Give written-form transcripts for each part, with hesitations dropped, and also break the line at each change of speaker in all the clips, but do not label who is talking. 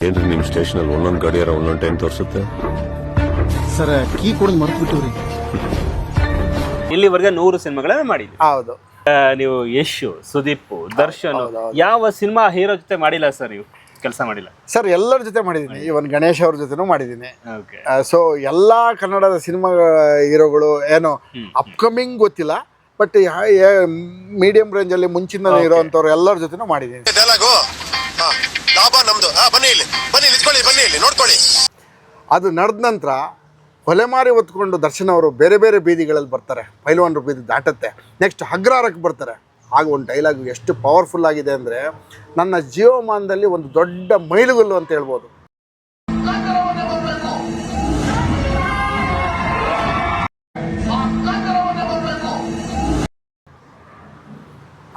ಏನ್ರಿ ನಿಮ್ ಸ್ಟೇಷನ್ ಅಲ್ಲಿ ಒಂದೊಂದ್ ಗಡಿಯಾರ ಒಂದೊಂದ್ ಟೈಮ್ ತೋರಿಸುತ್ತೆ
ಸರ್ ಕೀ ಕೊಡೋದು ಮರ್ತು ಬಿಟ್ಟಿವ್ರಿ.
ಇಲ್ಲಿವರೆಗೆ 100 ಸಿನಿಮಾಗಳನ್ನ ಮಾಡಿದ್ವಿ.
ಹೌದು.
ನೀವು ಯಶ್, ಸುದೀಪ್, ದರ್ಶನ್ ಯಾವ ಸಿನಿಮಾ ಹೀರೋ ಜೊತೆ ಮಾಡಿಲ್ಲ ಸರ್? ನೀವು ಕೆಲಸ ಮಾಡಿಲ್ಲ
ಸರ್ ಎಲ್ಲರ ಜೊತೆ ಮಾಡಿದ್ದೀನಿ. ಇವನ್ ಗಣೇಶ್ ಅವ್ರ ಜೊತೆನೂ ಮಾಡಿದ್ದೀನಿ.
ಓಕೆ.
ಸೊ ಎಲ್ಲಾ ಕನ್ನಡದ ಸಿನಿಮಾ ಹೀರೋಗಳು ಏನೋ ಅಪ್ಕಮಿಂಗ್ ಗೊತ್ತಿಲ್ಲ, ಬಟ್ ಮೀಡಿಯಂ ರೇಂಜ್ ಅಲ್ಲಿ ಮುಂಚಿನ ಇರೋಂಥವ್ರು ಎಲ್ಲರ ಜೊತೆನೂ ಮಾಡಿದ್ದೀನಿ. ಅದು ನಡೆದ ನಂತರ ಹೊಲೆಮಾರಿ ಹೊತ್ಕೊಂಡು ದರ್ಶನ್ ಅವರು ಬೇರೆ ಬೇರೆ ಬೀದಿಗಳಲ್ಲಿ ಬರ್ತಾರೆ, ಪೈಲ್ವಾನ್ರ ಬೀದಿ ದಾಟತ್ತೆ, ನೆಕ್ಸ್ಟ್ ಹಗ್ರಾರಕ್ಕೆ ಬರ್ತಾರೆ. ಆಗ ಒಂದು ಡೈಲಾಗ್ ಎಷ್ಟು ಪವರ್ಫುಲ್ ಆಗಿದೆ ಅಂದರೆ, ನನ್ನ ಜೀವಮಾನದಲ್ಲಿ ಒಂದು ದೊಡ್ಡ ಮೈಲುಗಲ್ಲು ಅಂತ ಹೇಳ್ಬೋದು.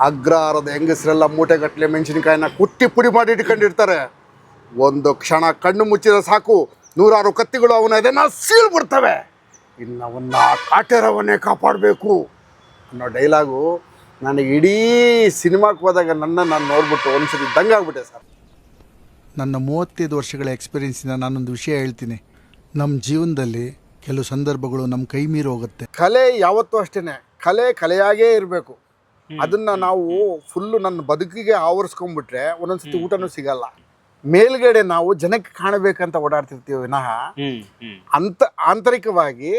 ಅಗ್ರಹಾರದ ಹೆಂಗಸರೆಲ್ಲ ಮೂಟೆಗಟ್ಟಲೆ ಮೆಣಸಿನಕಾಯಿನ ಕುಟ್ಟಿ ಪುಡಿ ಮಾಡಿ ಇಟ್ಕೊಂಡಿರ್ತಾರೆ. ಒಂದು ಕ್ಷಣ ಕಣ್ಣು ಮುಚ್ಚಿದ್ರೆ ಸಾಕು, 100 ಕತ್ತಿಗಳು ಅವನ ಅದನ್ನು ಸೀಳ್ಬಿಡ್ತವೆ. ಇನ್ನು ಅವನ್ನ ಕಾಟೇರವನ್ನೇ ಕಾಪಾಡಬೇಕು ಅನ್ನೋ ಡೈಲಾಗು ನನಗೆ ಇಡೀ ಸಿನಿಮಾಕ್ಕೆ ಹೋದಾಗ ನಾನು ನೋಡ್ಬಿಟ್ಟು ಒಂದ್ಸತಿ ದಂಗಾಗ್ಬಿಟ್ಟೆ ಸರ್.
ನನ್ನ 35 ವರ್ಷಗಳ ಎಕ್ಸ್ಪೀರಿಯನ್ಸಿಂದ ನಾನೊಂದು ವಿಷಯ ಹೇಳ್ತೀನಿ. ನಮ್ಮ ಜೀವನದಲ್ಲಿ ಕೆಲವು ಸಂದರ್ಭಗಳು ನಮ್ಮ ಕೈ ಮೀರಿ ಹೋಗುತ್ತೆ.
ಕಲೆ ಯಾವತ್ತೂ ಅಷ್ಟೇ, ಕಲೆಯಾಗೇ ಇರಬೇಕು. ಅದನ್ನು ನಾವು ಫುಲ್ಲು ನನ್ನ ಬದುಕಿಗೆ ಆವರಿಸ್ಕೊಂಡ್ಬಿಟ್ರೆ ಒಂದೊಂದ್ಸತಿ ಊಟನೂ ಸಿಗಲ್ಲ. ಮೇಲ್ಗಡೆ ನಾವು ಜನಕ್ಕೆ ಕಾಣಬೇಕಂತ ಓಡಾಡ್ತಿರ್ತೀವಿ ವಿನಃ ಆಂತರಿಕವಾಗಿ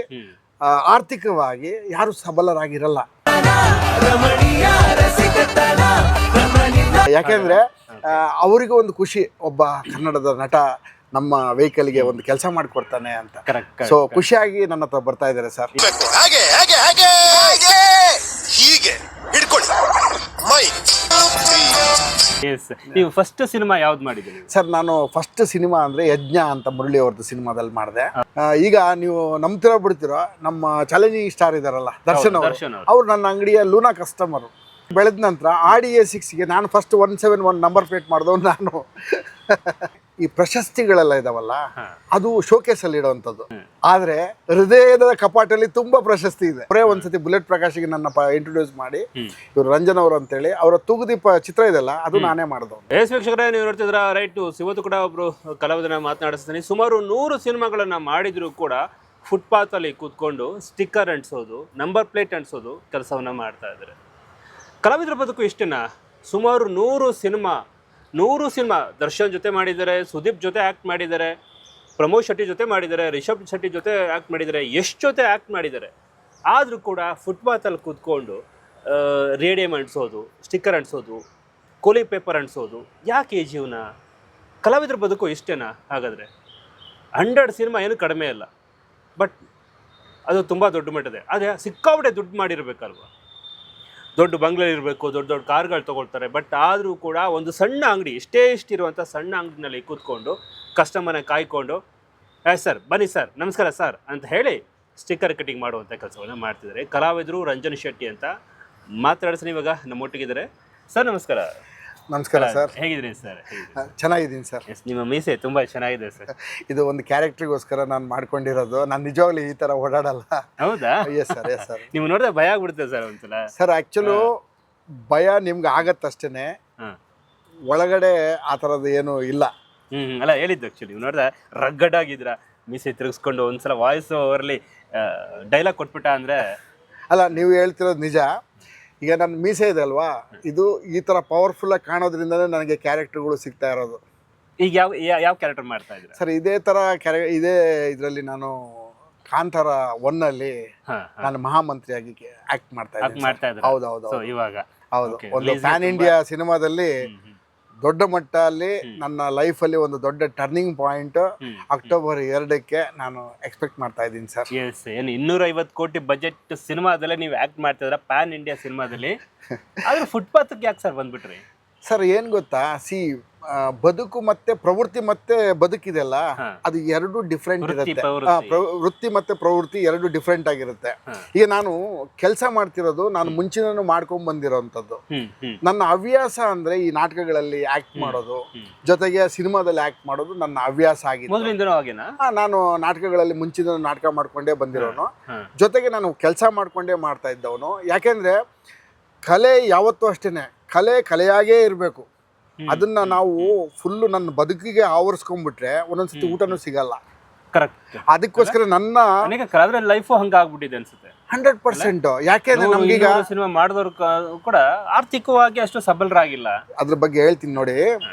ಆರ್ಥಿಕವಾಗಿ ಯಾರು ಸಬಲರಾಗಿರಲ್ಲ. ಯಾಕೆಂದ್ರೆ ಅವರಿಗೂ ಒಂದು ಖುಷಿ, ಒಬ್ಬ ಕನ್ನಡದ ನಟ ನಮ್ಮ ವೆಹಿಕಲ್ಗೆ ಒಂದು ಕೆಲಸ ಮಾಡಿಕೊಡ್ತಾನೆ ಅಂತ. ಸೊ ಖುಷಿಯಾಗಿ ನನ್ನ ಹತ್ರ ಬರ್ತಾ ಇದ್ದಾರೆ ಸರ್.
ನೀವು ಫಸ್ಟ್ ಸಿನಿಮಾ ಯಾವ್ದು ಮಾಡಿದ್ದೀರಿ
ಸರ್? ನಾನು ಫಸ್ಟ್ ಸಿನಿಮಾ ಅಂದ್ರೆ ಯಜ್ಞ ಅಂತ ಮುರಳಿ ಅವ್ರದ್ದು ಸಿನಿಮಾದಲ್ಲಿ ಮಾಡಿದೆ. ಈಗ ನೀವು ನಂಬ್ತಿರೋ ಬಿಡ್ತಿರೋ, ನಮ್ಮ ಚಾಲೆಂಜಿಂಗ್ ಸ್ಟಾರ್ ಇದಾರಲ್ಲ ದರ್ಶನ್ ಅವ್ರು ನನ್ನ ಅಂಗಡಿಯ ಲೂನಾ ಕಸ್ಟಮರು. ಬೆಳೆದ ನಂತರ RDA6ಗೆ ನಾನು ಫಸ್ಟ್ 171 ನಂಬರ್ ಪ್ಲೇಟ್ ಮಾಡಿದವ್ ನಾನು. ಈ ಪ್ರಶಸ್ತಿಗಳೆಲ್ಲ ಇದಾವಲ್ಲ, ಅದು ಶೋಕೇಸ್ ಅಲ್ಲಿ ಇಡುವಂಥದ್ದು. ಆದ್ರೆ ಹೃದಯದ ಕಪಾಟಲ್ಲಿ ತುಂಬಾ ಪ್ರಶಸ್ತಿ ಇದೆ. ಅವರೇ ಒಂದ್ಸತಿ ಬುಲೆಟ್ ಪ್ರಕಾಶ್ಗೆ ನನ್ನ ಇಂಟ್ರೊಡ್ಯೂಸ್ ಮಾಡಿ, ಇವರು ರಂಜನ್ ಅವರು ಅಂತೇಳಿ ಅವರ ತೂಗುದೀಪ ಚಿತ್ರ ಇದೆಲ್ಲ ಅದು ನಾನೇ ಮಾಡಿದವ್.
ವೀಕ್ಷಕರೇ, ನೀವು ನೋಡ್ತಿದ್ರ ರೈಟ್ ನ್ಯೂಸ್. ಇವತ್ತು ಕೂಡ ಒಬ್ರು ಕಲಾವಿದನ ಮಾತನಾಡಿಸ್ತೀನಿ. ಸುಮಾರು 100 ಸಿನಿಮಾಗಳನ್ನ ಮಾಡಿದ್ರು ಕೂಡ ಫುಟ್ಪಾತ್ ಅಲ್ಲಿ ಕೂತ್ಕೊಂಡು ಸ್ಟಿಕ್ಕರ್ ಅಂಟಿಸೋದು, ನಂಬರ್ ಪ್ಲೇಟ್ ಅಂಟಿಸೋದು ಕೆಲಸವನ್ನ ಮಾಡ್ತಾ ಇದ್ದಾರೆ. ಕಲಾವಿದರ ಬದುಕು ಇಷ್ಟೇನಾ? ಸುಮಾರು 100 ಸಿನಿಮಾ ದರ್ಶನ್ ಜೊತೆ ಮಾಡಿದ್ದಾರೆ, ಸುದೀಪ್ ಜೊತೆ ಆ್ಯಕ್ಟ್ ಮಾಡಿದ್ದಾರೆ, ಪ್ರಮೋದ್ ಶೆಟ್ಟಿ ಜೊತೆ ಮಾಡಿದ್ದಾರೆ, ರಿಷಬ್ ಶೆಟ್ಟಿ ಜೊತೆ ಆ್ಯಕ್ಟ್ ಮಾಡಿದ್ದಾರೆ, ಎಷ್ಟು ಜೊತೆ ಆ್ಯಕ್ಟ್ ಮಾಡಿದ್ದಾರೆ. ಆದರೂ ಕೂಡ ಫುಟ್ಪಾತಲ್ಲಿ ಕೂತ್ಕೊಂಡು ರೇಡಿಯಂ ಅಂಟಿಸೋದು, ಸ್ಟಿಕ್ಕರ್ ಅಂಟಿಸೋದು, ಕೂಲಿ ಪೇಪರ್ ಅಂಟಿಸೋದು, ಯಾಕೆ ಈ ಜೀವನ? ಕಲಾವಿದರ ಬದುಕು ಇಷ್ಟೇನಾ? ಹಾಗಾದರೆ 100 ಸಿನಿಮಾ ಏನು ಕಡಿಮೆ ಅಲ್ಲ, ಬಟ್ ಅದು ತುಂಬ ದೊಡ್ಡ ಮಟ್ಟದೆ. ಅದೇ ಸಿಕ್ಕಾಪಟ್ಟೆ ದುಡ್ಡು ಮಾಡಿರಬೇಕಲ್ವ, ದೊಡ್ಡ ಬಂಗ್ಲೆ ಇರಬೇಕು, ದೊಡ್ಡ ದೊಡ್ಡ ಕಾರ್ಗಳು ತೊಗೊಳ್ತಾರೆ. ಬಟ್ ಆದರೂ ಕೂಡ ಒಂದು ಸಣ್ಣ ಅಂಗಡಿ, ಇಷ್ಟಿರುವಂಥ ಸಣ್ಣ ಅಂಗಡಿನಲ್ಲಿ ಕೂತ್ಕೊಂಡು ಕಸ್ಟಮರ್ನ ಕಾಯ್ಕೊಂಡು, ಸರ್ ಬನ್ನಿ ಸರ್, ನಮಸ್ಕಾರ ಸರ್ ಅಂತ ಹೇಳಿ ಸ್ಟಿಕ್ಕರ್ ಕಟಿಂಗ್ ಮಾಡುವಂಥ ಕೆಲಸವನ್ನು ಮಾಡ್ತಿದ್ದಾರೆ ಕಲಾವಿದರು. ರಂಜನ್ ಶೆಟ್ಟಿ ಅಂತ ಮಾತಾಡಿಸ್ತೀನಿ ಇವಾಗ ನಮ್ಮೊಟ್ಟಿಗಿದ್ದಾರೆ. ಸರ್ ನಮಸ್ಕಾರ.
ನಮಸ್ಕಾರ ಸರ್.
ಹೇಗಿದ್ರಿ ಸರ್?
ಚೆನ್ನಾಗಿದ್ದೀನಿ ಸರ್.
ನಿಮ್ಮ ಮೀಸೆ ತುಂಬ ಚೆನ್ನಾಗಿದೆ ಸರ್.
ಇದು ಒಂದು ಕ್ಯಾರೆಕ್ಟ್ರಿಗೋಸ್ಕರ ನಾನು ಮಾಡ್ಕೊಂಡಿರೋದು. ನಾನು ನಿಜವಾಗ್ಲೂ ಈ ಥರ ಓಡಾಡಲ್ಲ.
ಹೌದಾ?
Yes sir, yes sir.
ನೀವು ನೋಡಿದ್ರೆ ಭಯ ಆಗ್ಬಿಡುತ್ತೆ ಸರ್ ಒಂದ್ಸಲ.
ಸರ್ ಆ್ಯಕ್ಚುಲು ಭಯ ನಿಮ್ಗೆ ಆಗತ್ತಷ್ಟೇ, ಒಳಗಡೆ ಆ ಥರದ್ದು ಏನೂ ಇಲ್ಲ.
ಅಲ್ಲ ಹೇಳಿದ್ದು ಆ್ಯಕ್ಚುಲಿ ನೀವು ನೋಡಿದ್ರೆ ರಗ್ಗಡ್ಡಾಗಿದ್ರ, ಮೀಸೆ ತಿರುಗಿಸ್ಕೊಂಡು ಒಂದ್ಸಲ ವಾಯ್ಸ್ ಓವರ್ಲಿ ಡೈಲಾಗ್ ಕೊಟ್ಬಿಟ್ಟ ಅಂದರೆ. ಅಲ್ಲ,
ನೀವು ಹೇಳ್ತಿರೋದು ನಿಜ. ಈಗ ನನ್ನ ಮೀಸೆ ಇದೆ ಅಲ್ವಾ, ಇದು ಈ ಥರ ಪವರ್ಫುಲ್ಲಾಗಿ ಕಾಣೋದ್ರಿಂದನೇ ನನಗೆ ಕ್ಯಾರೆಕ್ಟರ್ಗಳು ಸಿಗ್ತಾ ಇರೋದು.
ಈಗ ಯಾವ ಕ್ಯಾರೆಕ್ಟರ್ ಮಾಡ್ತಾ ಇದ್ದೀರಾ
ಸರ್? ಇದೇ ಥರ ಇದೇ ಇದರಲ್ಲಿ ನಾನು ಕಾಂತಾರ 1 ನಾನು ಮಹಾಮಂತ್ರಿಯಾಗಿ ಆಕ್ಟ್ ಮಾಡ್ತಾ ಇದ್ದೀನಿ. ಹೌದು
ಇವಾಗ
ಹೌದು. ಒಂದು ಪ್ಯಾನ್ ಇಂಡಿಯಾ ಸಿನಿಮಾದಲ್ಲಿ ದೊಡ್ಡ ಮಟ್ಟದಲ್ಲಿ ನನ್ನ ಲೈಫಲ್ಲಿ ಒಂದು ದೊಡ್ಡ ಟರ್ನಿಂಗ್ ಪಾಯಿಂಟ್ ಅಕ್ಟೋಬರ್ 2ಕ್ಕೆ ನಾನು ಎಕ್ಸ್ಪೆಕ್ಟ್ ಮಾಡ್ತಾ ಇದ್ದೀನಿ ಸರ್.
ಏನು 250 ಕೋಟಿ ಬಜೆಟ್ ಸಿನಿಮಾದಲ್ಲೇ ನೀವು ಆಕ್ಟ್ ಮಾಡ್ತಿದ್ರ, ಪ್ಯಾನ್ ಇಂಡಿಯಾ ಸಿನಿಮಾದಲ್ಲಿ. ಆದ್ರೆ ಫುಟ್ಪಾತ್ಗೆ ಯಾಕೆ ಸರ್ ಬಂದ್ಬಿಟ್ರಿ?
ಸರ್ ಏನು ಗೊತ್ತಾ, ಬದುಕು ಮತ್ತೆ ಪ್ರವೃತ್ತಿ ಮತ್ತೆ ಬದುಕಿದೆಲ್ಲ, ಅದು ಎರಡು ಡಿಫ್ರೆಂಟ್ ಇರುತ್ತೆ. ವೃತ್ತಿ ಮತ್ತೆ ಪ್ರವೃತ್ತಿ ಎರಡು ಡಿಫ್ರೆಂಟ್ ಆಗಿರುತ್ತೆ. ಈಗ ನಾನು ಕೆಲಸ ಮಾಡ್ತಿರೋದು ನಾನು ಮುಂಚಿನ ಮಾಡ್ಕೊಂಡ್ ಬಂದಿರೋಂಥದ್ದು. ನನ್ನ ಹವ್ಯಾಸ ಅಂದ್ರೆ ಈ ನಾಟಕಗಳಲ್ಲಿ ಆಕ್ಟ್ ಮಾಡೋದು, ಜೊತೆಗೆ ಸಿನಿಮಾದಲ್ಲಿ ಆಕ್ಟ್ ಮಾಡೋದು ನನ್ನ ಹವ್ಯಾಸ ಆಗಿದೆ. ನಾನು ನಾಟಕಗಳಲ್ಲಿ ಮುಂಚಿನ ನಾಟಕ ಮಾಡ್ಕೊಂಡೇ ಬಂದಿರೋನು, ಜೊತೆಗೆ ನಾನು ಕೆಲಸ ಮಾಡ್ಕೊಂಡೇ ಮಾಡ್ತಾ ಇದ್ದವನು. ಯಾಕೆಂದ್ರೆ ಕಲೆ ಯಾವತ್ತೂ ಅಷ್ಟೇನೆ, ಕಲೆಯಾಗೇ ಇರಬೇಕು. ಅದನ್ನ ನಾವು ಫುಲ್ಲು ನನ್ನ ಬದುಕಿಗೆ ಆವರಿಸ್ಕೊಂಡ್ಬಿಟ್ರೆ ಒಂದೊಂದ್ಸತಿ ಊಟನೂ ಸಿಗಲ್ಲ.
ಕರೆಕ್ಟ್.
ಅದಕ್ಕೋಸ್ಕರ ನನ್ನ
ಅದ್ರ ಲೈಫ್ ಹಂಗಾಗ್ಬಿಟ್ಟಿದೆ ಅನ್ಸುತ್ತೆ
100%. ಯಾಕೆಂದ್ರೆ ನಮ್ಗೀಗ
ಸಿನಿಮಾ ಮಾಡಿದವ್ರು ಕೂಡ ಆರ್ಥಿಕವಾಗಿ ಅಷ್ಟು ಸಬಲರಾಗಿಲ್ಲ.
ಅದ್ರ ಬಗ್ಗೆ ಹೇಳ್ತೀನಿ ನೋಡಿ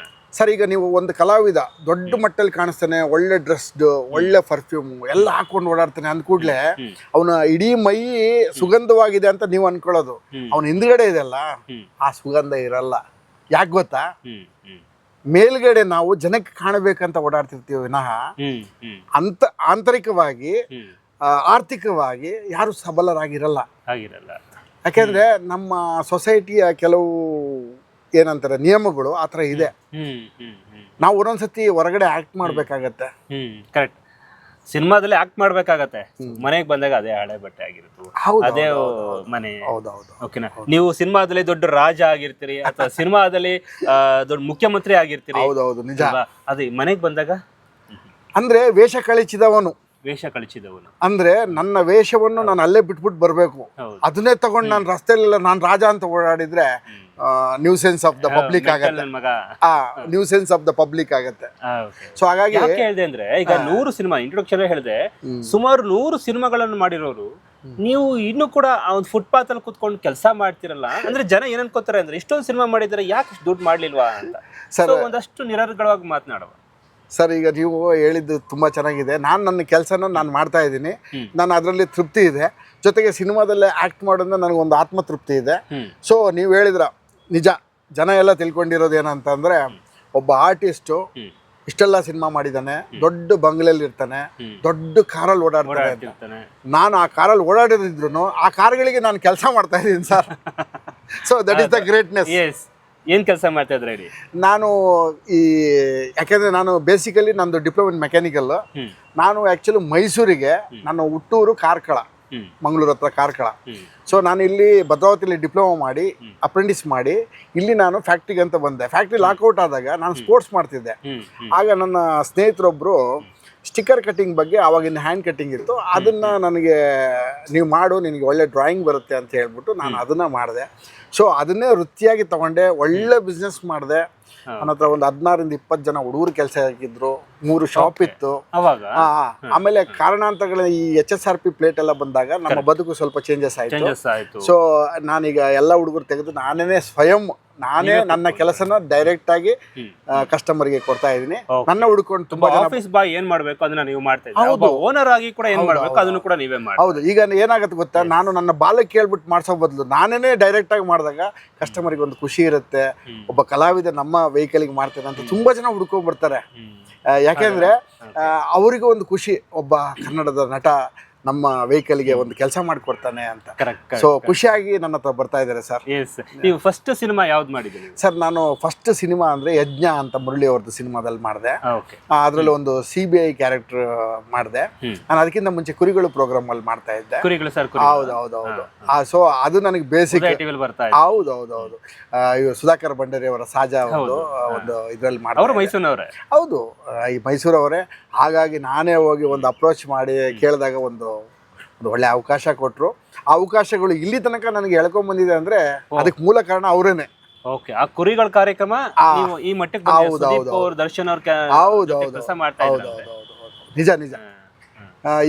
ಸರ್. ಈಗ ನೀವು ಒಂದು ಕಲಾವಿದ ದೊಡ್ಡ ಮಟ್ಟಲ್ಲಿ ಕಾಣಿಸ್ತಾನೆ, ಒಳ್ಳೆ ಡ್ರೆಸ್ಡ್, ಒಳ್ಳೆ ಪರ್ಫ್ಯೂಮ್ ಎಲ್ಲ ಹಾಕೊಂಡು ಓಡಾಡ್ತಾನೆ ಅಂದ ಕೂಡ್ಲೆ ಅವನ ಇಡೀ ಮೈ ಸುಗಂಧವಾಗಿದೆ ಅಂತ ನೀವು ಅನ್ಕೊಳ್ಳೋದು. ಅವನ ಹಿಂದ್ಗಡೆ ಇದೆಲ್ಲ ಆ ಸುಗಂಧ ಇರಲ್ಲ. ಯಾಕೆ ಗೊತ್ತಾ? ಮೇಲ್ಗಡೆ ನಾವು ಜನಕ್ಕೆ ಕಾಣಬೇಕಂತ ಓಡಾಡ್ತಿರ್ತೀವಿ ವಿನಃ ಆಂತರಿಕವಾಗಿ ಆರ್ಥಿಕವಾಗಿ ಯಾರು ಸಬಲರಾಗಿರಲ್ಲ. ಯಾಕೆಂದ್ರೆ ನಮ್ಮ ಸೊಸೈಟಿಯ ಕೆಲವು ಏನಂತಾರೆ ನಿಯಮಗಳು ಆ ಥರ ಇದೆ. ನಾವು ಒಂದೊಂದ್ಸತಿ ಹೊರಗಡೆ ಆಕ್ಟ್ ಮಾಡ್ಬೇಕಾಗತ್ತೆ.
ಕರೆಕ್ಟ್. ಸಿನಿಮಾದಲ್ಲಿ ಆಕ್ಟ್ ಮಾಡ್ಬೇಕಾಗತ್ತೆ, ಮನೆಗೆ ಬಂದಾಗ ಅದೇ ಹಳೆ ಬಟ್ಟೆ ಆಗಿರುತ್ತೆ, ಅದೇ ಮನೆ. ಓಕೆನಾ? ನೀವು ಸಿನಿಮಾದಲ್ಲಿ ದೊಡ್ಡ ರಾಜ ಆಗಿರ್ತೀರಿ ಅಥವಾ ಸಿನಿಮಾದಲ್ಲಿ ದೊಡ್ಡ ಮುಖ್ಯಮಂತ್ರಿ ಆಗಿರ್ತೀರಿ.
ಹೌದೌದು, ನಿಜ.
ಅದೇ ಮನೆಗೆ ಬಂದಾಗ
ಅಂದ್ರೆ ವೇಷ ಕಳಿಸಿದವನು ಅಂದ್ರೆ ನನ್ನ ವೇಷವನ್ನು ನಾನು ಅಲ್ಲೇ ಬಿಟ್ಬಿಟ್ಟು ಬರಬೇಕು. ಅದನ್ನೇ ತಗೊಂಡು ನಾನು ರಸ್ತೆಯಲ್ಲೆಲ್ಲ ನಾನು ರಾಜ ಅಂತ ಓಡಾಡಿದ್ರೆ ನ್ಯೂಸೆನ್ಸ್ ಆಫ್ ದ ಪಬ್ಲಿಕ್ ಆಗತ್ತೆ. ನ್ಯೂಸೆನ್ಸ್ ಆಫ್ ದ ಪಬ್ಲಿಕ್ ಆಗತ್ತೆ. ಸೊ ಹಾಗಾಗಿ
ಹೇಳಿದೆ ಅಂದ್ರೆ ಈಗ 100 ಸಿನಿಮಾ ಇಂಟ್ರೊಡಕ್ಷನ್ ಹೇಳಿದೆ, ಸುಮಾರು 100 ಸಿನಿಮಾಗಳನ್ನು ಮಾಡಿರೋರು ನೀವು ಇನ್ನೂ ಕೂಡ ಒಂದು ಫುಟ್ಪಾತ್ ಅಲ್ಲಿ ಕುತ್ಕೊಂಡು ಕೆಲಸ ಮಾಡ್ತಿರಲ್ಲ ಅಂದ್ರೆ ಜನ ಏನ್ ಅನ್ಕೋತಾರೆ ಅಂದ್ರೆ ಇಷ್ಟೊಂದು ಸಿನಿಮಾ ಮಾಡಿದ್ರೆ ಯಾಕೆ ದುಡ್ಡು ಮಾಡ್ಲಿಲ್ವಾ ಅಂತ. ಒಂದಷ್ಟು ನಿರರ್ಗಳವಾಗಿ ಮಾತನಾಡುವ
ಸರ್. ಈಗ ನೀವು ಹೇಳಿದ್ದು ತುಂಬ ಚೆನ್ನಾಗಿದೆ. ನನ್ನ ಕೆಲಸನ ನಾನು ಮಾಡ್ತಾ ಇದ್ದೀನಿ, ನಾನು ಅದರಲ್ಲಿ ತೃಪ್ತಿ ಇದೆ. ಜೊತೆಗೆ ಸಿನಿಮಾದಲ್ಲೇ ಆ್ಯಕ್ಟ್ ಮಾಡೋದ್ರಿಂದ ನನಗೊಂದು ಆತ್ಮತೃಪ್ತಿ ಇದೆ. ಸೊ ನೀವು ಹೇಳಿದ್ರ ನಿಜ. ಜನ ಎಲ್ಲ ತಿಳ್ಕೊಂಡಿರೋದು ಏನಂತಂದರೆ ಒಬ್ಬ ಆರ್ಟಿಸ್ಟು ಇಷ್ಟೆಲ್ಲ ಸಿನಿಮಾ ಮಾಡಿದ್ದಾನೆ, ದೊಡ್ಡ ಬಂಗ್ಲೆಯಲ್ಲಿ ಇರ್ತಾನೆ, ದೊಡ್ಡ ಕಾರಲ್ಲಿ ಓಡಾಡ್ತಾನೆ. ನಾನು ಆ ಕಾರಲ್ಲಿ ಓಡಾಡಿದ್ರು ಆ ಕಾರ್ಗಳಿಗೆ ನಾನು ಕೆಲಸ ಮಾಡ್ತಾ ಇದ್ದೀನಿ sir. So that is the greatness.
ಏನ್ ಕೆಲಸ ಮಾಡ್ತಾ ಇದ್ರೆ ಹೇಳಿ?
ನಾನು ಯಾಕೆಂದ್ರೆ ನಾನು ಬೇಸಿಕಲಿ ನಂದು ಡಿಪ್ಲೊಮಾ ಇನ್ ಮೆಕ್ಯಾನಿಕಲ್. ನಾನು ಆ್ಯಕ್ಚುಲಿ ಮೈಸೂರಿಗೆ, ನನ್ನ ಹುಟ್ಟೂರು ಕಾರ್ಕಳ, ಮಂಗಳೂರು ಹತ್ರ ಕಾರ್ಕಳ. ಸೊ ನಾನು ಇಲ್ಲಿ ಭದ್ರಾವತಿಲಿ ಡಿಪ್ಲೊಮಾ ಮಾಡಿ ಅಪ್ರೆಂಟಿಸ್ ಮಾಡಿ ಇಲ್ಲಿ ನಾನು ಫ್ಯಾಕ್ಟ್ರಿಗೆ ಅಂತ ಬಂದೆ. ಫ್ಯಾಕ್ಟ್ರಿ ಲಾಕ್ಔಟ್ ಆದಾಗ ನಾನು ಸ್ಪೋರ್ಟ್ಸ್ ಮಾಡ್ತಿದ್ದೆ. ಆಗ ನನ್ನ ಸ್ನೇಹಿತರೊಬ್ಬರು ಸ್ಟಿಕ್ಕರ್ ಕಟ್ಟಿಂಗ್ ಬಗ್ಗೆ, ಆವಾಗಿನ ಹ್ಯಾಂಡ್ ಕಟ್ಟಿಂಗ್ ಇತ್ತು, ಅದನ್ನು ನನಗೆ ನೀವು ಮಾಡು, ನಿನಗೆ ಒಳ್ಳೆ ಡ್ರಾಯಿಂಗ್ ಬರುತ್ತೆ ಅಂತ ಹೇಳ್ಬಿಟ್ಟು ನಾನು ಅದನ್ನು ಮಾಡಿದೆ. ಸೊ ಅದನ್ನೇ ವೃತ್ತಿಯಾಗಿ ತಗೊಂಡೆ, ಒಳ್ಳೆ ಬಿಸ್ನೆಸ್ ಮಾಡಿದೆ. ನನ್ನ ಹತ್ರ ಒಂದು 16-20 ಜನ ಹುಡುಗರು ಕೆಲಸ ಹಾಕಿದ್ರು, 3 ಶಾಪ್ ಇತ್ತು. ಆಮೇಲೆ ಕಾರಣಾಂತರಗಳ ಈ HSRP ಪ್ಲೇಟ್ ಎಲ್ಲ ಬಂದಾಗ ನಮ್ಮ ಬದುಕು ಸ್ವಲ್ಪ ಚೇಂಜಸ್ ಆಯಿತು. ಸೊ ನಾನೀಗ ಎಲ್ಲ ಹುಡುಗರು ತೆಗೆದು ನಾನೇ ನನ್ನ ಕೆಲಸನ ಡೈರೆಕ್ಟ್ ಆಗಿ ಕಸ್ಟಮರ್ಗೆ ಕೊಡ್ತಾ ಇದ್ದೀನಿ. ನನ್ನ ಹುಡ್ಕೊಂಡು ತುಂಬಾ
ಆಫೀಸ್ ಬಾಯ್ ಏನ್ ಮಾಡ್ಬೇಕು ಅದನ್ನ ನೀವು ಮಾಡ್ತಾ ಇದ್ದೀರಾ, ಓನರ್ ಆಗಿ ಕೂಡ ಏನ್ ಮಾಡ್ಬೇಕು ಅದನ್ನು ಕೂಡ ನೀವೇ ಮಾಡಿ.
ಹೌದು. ಈಗ ಏನಾಗುತ್ತೆ ಗೊತ್ತಾ, ನಾನು ನನ್ನ ಬಾಲಕ್ಕೆ ಕೇಳ್ಬಿಟ್ಟು ಮಾಡ್ಸೋ ಬದಲು ನಾನೇ ಡೈರೆಕ್ಟ್ ಆಗಿ ಮಾಡಿದಾಗ ಕಸ್ಟಮರ್ಗೆ ಒಂದು ಖುಷಿ ಇರುತ್ತೆ. ಒಬ್ಬ ಕಲಾವಿದ ನಮ್ಮ ವೆಹಿಕಲ್ಗೆ ಮಾಡ್ತೇನೆ ಅಂತ ತುಂಬಾ ಜನ ಹುಡ್ಕೊಂಡ್ ಬರ್ತಾರೆ. ಯಾಕೆಂದ್ರೆ ಅವರಿಗೂ ಒಂದು ಖುಷಿ, ಒಬ್ಬ ಕನ್ನಡದ ನಟ ನಮ್ಮ ವೆಹಿಕಲ್ಗೆ ಒಂದು ಕೆಲಸ ಮಾಡಿಕೊಡ್ತಾನೆ ಅಂತ. ಸೊ ಖುಷಿಯಾಗಿ ನನ್ನ ಹತ್ರ ಬರ್ತಾ ಇದ್ದಾರೆ ಸರ್.
ನೀವು ಫಸ್ಟ್ ಸಿನಿಮಾ ಯಾವ್ದು ಮಾಡಿದ್ದೀರಿ
ಸರ್? ನಾನು ಫಸ್ಟ್ ಸಿನಿಮಾ ಅಂದ್ರೆ ಯಜ್ಞ ಅಂತ ಮುರಳಿ ಅವ್ರದ್ದು ಸಿನಿಮಾದಲ್ಲಿ ಮಾಡಿದೆ. ಅದ್ರಲ್ಲಿ ಒಂದು CBI ಕ್ಯಾರೆಕ್ಟರ್ ಮಾಡಿದೆ. ನಾನು ಅದಕ್ಕಿಂತ ಮುಂಚೆ ಕುರಿಗಳು ಪ್ರೋಗ್ರಾಮ್ ಅಲ್ಲಿ ಮಾಡ್ತಾ ಇದ್ದೆ. ಹೌದು. ಸೊ ಅದು ನನಗೆ ಬೇಸಿಕ್. ಹೌದು. ಇವರು ಸುಧಾಕರ್ ಭಂಡಾರಿ ಅವರ ಸಾಜಾ ಒಂದು ಇದ್ರಲ್ಲಿ ಮಾಡಿದೆ. ಹೌದು, ಈ ಮೈಸೂರವರೇ. ಹಾಗಾಗಿ ನಾನೇ ಹೋಗಿ ಒಂದು ಅಪ್ರೋಚ್ ಮಾಡಿ ಕೇಳಿದಾಗ ಒಂದು ಒಳ್ಳೆ ಅವಕಾಶ ಕೊಟ್ಟರು. ಆ ಅವಕಾಶಗಳು ಇಲ್ಲಿ ತನಕ ನನಗೆ ಎಳ್ಕೊಂಡ್ ಬಂದಿದೆ ಅಂದ್ರೆ ಅದಕ್ಕೆ ಮೂಲ ಕಾರಣ ಅವರೇನೆ.
ಆ ಕುರಿಗಳ ಕಾರ್ಯಕ್ರಮ ಈ ಮಟ್ಟಕ್ಕೆ ದರ್ಶನ್
ನಿಜ.